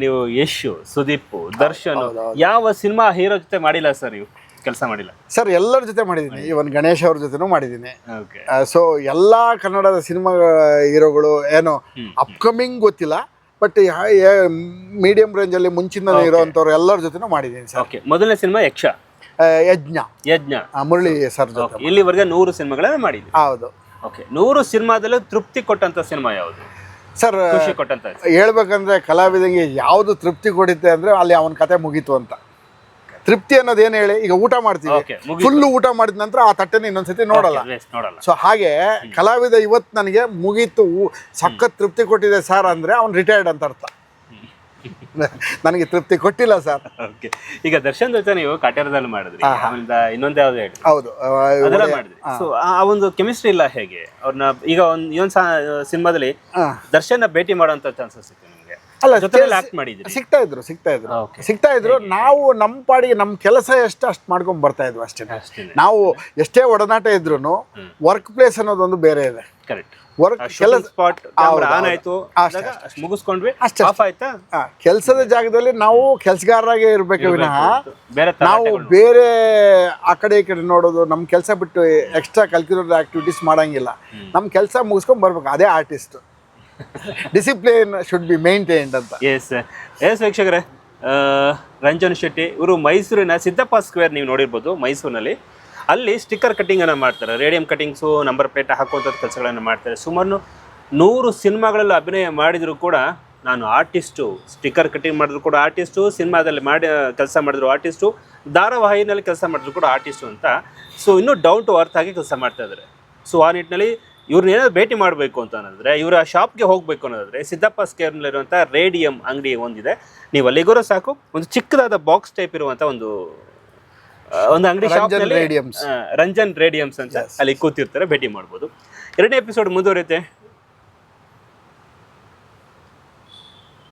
ನೀವು ಯಶ್, ಸುದೀಪ್, ದರ್ಶನ್ ಯಾವ ಸಿನಿಮಾ ಹೀರೋ ಜೊತೆ ಮಾಡಿಲ್ಲ ಸರ್? ನೀವು ಕೆಲಸ ಮಾಡಿಲ್ಲ
ಸರ್? ಎಲ್ಲರ ಜೊತೆ ಮಾಡಿದ್ದೀನಿ. ಇವನ್ ಗಣೇಶ್ ಅವ್ರ ಜೊತೆನೂ ಮಾಡಿದ್ದೀನಿ. ಸೊ ಎಲ್ಲ ಕನ್ನಡದ ಸಿನಿಮಾ ಹೀರೋಗಳು ಏನೋ ಅಪ್ಕಮಿಂಗ್ ಗೊತ್ತಿಲ್ಲ, ಬಟ್ ಮೀಡಿಯಂ ರೇಂಜ್ ಅಲ್ಲಿ ಮುಂಚಿನ ಇರೋಂಥವ್ರು ಎಲ್ಲರ ಜೊತೆನೂ ಮಾಡಿದ್ದೀನಿ ಸರ್.
ಮೊದಲನೇ ಸಿನಿಮಾ ಯಜ್ಞ
ಮುರಳಿ ಸರ್ ಜೊತೆ.
ಇಲ್ಲಿವರೆಗೆ 100 ಸಿನಿಮಾಗಳನ್ನ ಮಾಡಿದ್ದೀನಿ.
ಹೌದು.
ಓಕೆ, 100 ಸಿನಿಮಾದಲ್ಲೂ ತೃಪ್ತಿ ಕೊಟ್ಟಂತ ಸಿನಿಮಾ ಯಾವುದು
ಸರ್?
ಖುಷಿ ಕೊಟ್ಟಂತ
ಹೇಳ್ಬೇಕಂದ್ರೆ ಕಲಾವಿದಂಗೆ ಯಾವುದು ತೃಪ್ತಿ ಕೊಡುತ್ತೆ ಅಂದ್ರೆ ಅಲ್ಲಿ ಅವನ ಕತೆ ಮುಗೀತು ಅಂತ. ತೃಪ್ತಿ ಅನ್ನೋದು ಏನು ಹೇಳಿ, ಈಗ ಊಟ ಮಾಡ್ತೀವಿ, ಫುಲ್ಲು ಊಟ ಮಾಡಿದ ನಂತರ ಆ ತಟ್ಟೆನ ಇನ್ನೊಂದ್ಸತಿ ನೋಡಲ್ಲ. ಸೊ ಹಾಗೆ ಕಲಾವಿದ ಇವತ್ತು ನನಗೆ ಮುಗೀತು, ಸಖತ್ ತೃಪ್ತಿ ಕೊಟ್ಟಿದೆ ಸರ್ ಅಂದ್ರೆ ಅವ್ನು ರಿಟೈರ್ಡ್ ಅಂತ ಅರ್ಥ. ನನಗೆ ತೃಪ್ತಿ ಕೊಟ್ಟಿಲ್ಲ ಸರ್.
ಈಗ ದರ್ಶನ್ ಜೊತೆ ನೀವು ಕಾಟೇರದಲ್ಲಿ ಮಾಡಿದ್ರಿ, ಇನ್ನೊಂದು ಯಾವ್ದು ಹೇಳಿ?
ಹೌದು,
ಅದೆಲ್ಲ ಮಾಡಿದ್ರಿ. ಸೊ ಆ ಒಂದು ಕೆಮಿಸ್ಟ್ರಿ ಇಲ್ಲ ಹೇಗೆ ಅವ್ರನ್ನ? ಈಗ ಇನ್ನೊಂದು ಸಿನಿಮಾದಲ್ಲಿ ದರ್ಶನ್ ಭೇಟಿ ಮಾಡುವಂತ ಚಾನ್ಸಸ್ ಸಿಕ್ತು ನಿಮಗೆ?
ಅಲ್ಲ, ಸಿಗ್ತಾ ಇದ್ರು. ನಾವು ನಮ್ಮ ಪಾಡಿಗೆ ನಮ್ಮ ಕೆಲಸ ಅಷ್ಟು ಮಾಡ್ಕೊಂಡ್ ಬರ್ತಾ ಇದ್ವಿ ಅಷ್ಟೇ. ನಾವು ಎಷ್ಟೇ ಒಡನಾಟ ಇದ್ರು ವರ್ಕ್ ಪ್ಲೇಸ್ ಅನ್ನೋದೊಂದು ಬೇರೆ ಇದೆ.
ಕರೆಕ್ಟ್.
ಕೆಲಸದ ಜಾಗದಲ್ಲಿ ನಾವು ಕೆಲಸಗಾರರಾಗೆ ಇರ್ಬೇಕು ವಿನಃ ನಾವು ಬೇರೆ ಆ ಕಡೆ ಈ ಕಡೆ ನೋಡೋದು, ನಮ್ ಕೆಲಸ ಬಿಟ್ಟು ಎಕ್ಸ್ಟ್ರಾ ಕಲ್ಕ್ಯುಲರ್ ಆಕ್ಟಿವಿಟೀಸ್ ಮಾಡಂಗಿಲ್ಲ. ನಮ್ ಕೆಲಸ ಮುಗಿಸ್ಕೊಂಡ್ ಬರ್ಬೇಕು. ಅದೇ artist. Discipline should be maintained ಅಂತ.
ಎಸ್ ವೀಕ್ಷಕರೇ, ರಂಜನ್ ಶೆಟ್ಟಿ ಇವರು ಮೈಸೂರಿನ ಸಿದ್ದಪ್ಪ ಸ್ಕ್ವೇರ್ ನೀವು ನೋಡಿರ್ಬೋದು, ಮೈಸೂರಿನಲ್ಲಿ ಅಲ್ಲಿ ಸ್ಟಿಕ್ಕರ್ ಕಟ್ಟಿಂಗನ್ನು ಮಾಡ್ತಾರೆ, ರೇಡಿಯಂ ಕಟ್ಟಿಂಗ್ಸು, ನಂಬರ್ ಪ್ಲೇಟ್ ಹಾಕುವಂಥದ್ದು ಕೆಲಸಗಳನ್ನು ಮಾಡ್ತಾರೆ. ಸುಮಾರು 100 ಸಿನಿಮಾಗಳಲ್ಲಿ ಅಭಿನಯ ಮಾಡಿದರೂ ಕೂಡ ನಾನು ಆರ್ಟಿಸ್ಟು, ಸ್ಟಿಕ್ಕರ್ ಕಟ್ಟಿಂಗ್ ಮಾಡಿದ್ರು ಕೂಡ ಆರ್ಟಿಸ್ಟು, ಸಿನಿಮಾದಲ್ಲಿ ಕೆಲಸ ಮಾಡಿದ್ರು ಆರ್ಟಿಸ್ಟು, ಧಾರಾವಾಹಿನಲ್ಲಿ ಕೆಲಸ ಮಾಡಿದ್ರು ಕೂಡ ಆರ್ಟಿಸ್ಟು ಅಂತ. ಸೊ ಇನ್ನೂ ಡೌನ್ ಟು ಅರ್ತ್ ಆಗಿ ಕೆಲಸ ಮಾಡ್ತಾ ಇದ್ದಾರೆ. ಸೊ ಆ ನಿಟ್ಟಿನಲ್ಲಿ ಇವ್ರನ್ನ ಏನಾದ್ರು ಭೇಟಿ ಮಾಡಬೇಕು ಅಂತ ಅನ್ನೋದ್ರೆ, ಇವರ ಶಾಪ್ಗೆ ಹೋಗಬೇಕು ಅನ್ನೋದಾದ್ರೆ ಸಿದ್ದಪ್ಪ ಸ್ಕ್ವೇರ್ನಲ್ಲಿರುವಂಥ ರೇಡಿಯಂ ಅಂಗಡಿ ಒಂದಿದೆ. ನೀವು ಅಲ್ಲಿಗೋರು ಸಾಕು, ಒಂದು ಚಿಕ್ಕದಾದ ಬಾಕ್ಸ್ ಟೈಪ್ ಇರುವಂಥ ಒಂದು ಅಂಗಡಿ ಶಾಪ್ನಲ್ಲಿ
ರೇಡಿಯಮ್ಸ್
ರಂಜನ್ ರೇಡಿಯಮ್ಸ್ ಅಂತ ಅಲ್ಲಿ ಕೂತಿರ್ತಾರೆ, ಭೇಟಿ ಮಾಡ್ಬೋದು. 2ನೇ ಎಪಿಸೋಡ್ ಮುಂದುವರಿಯುತ್ತೆ.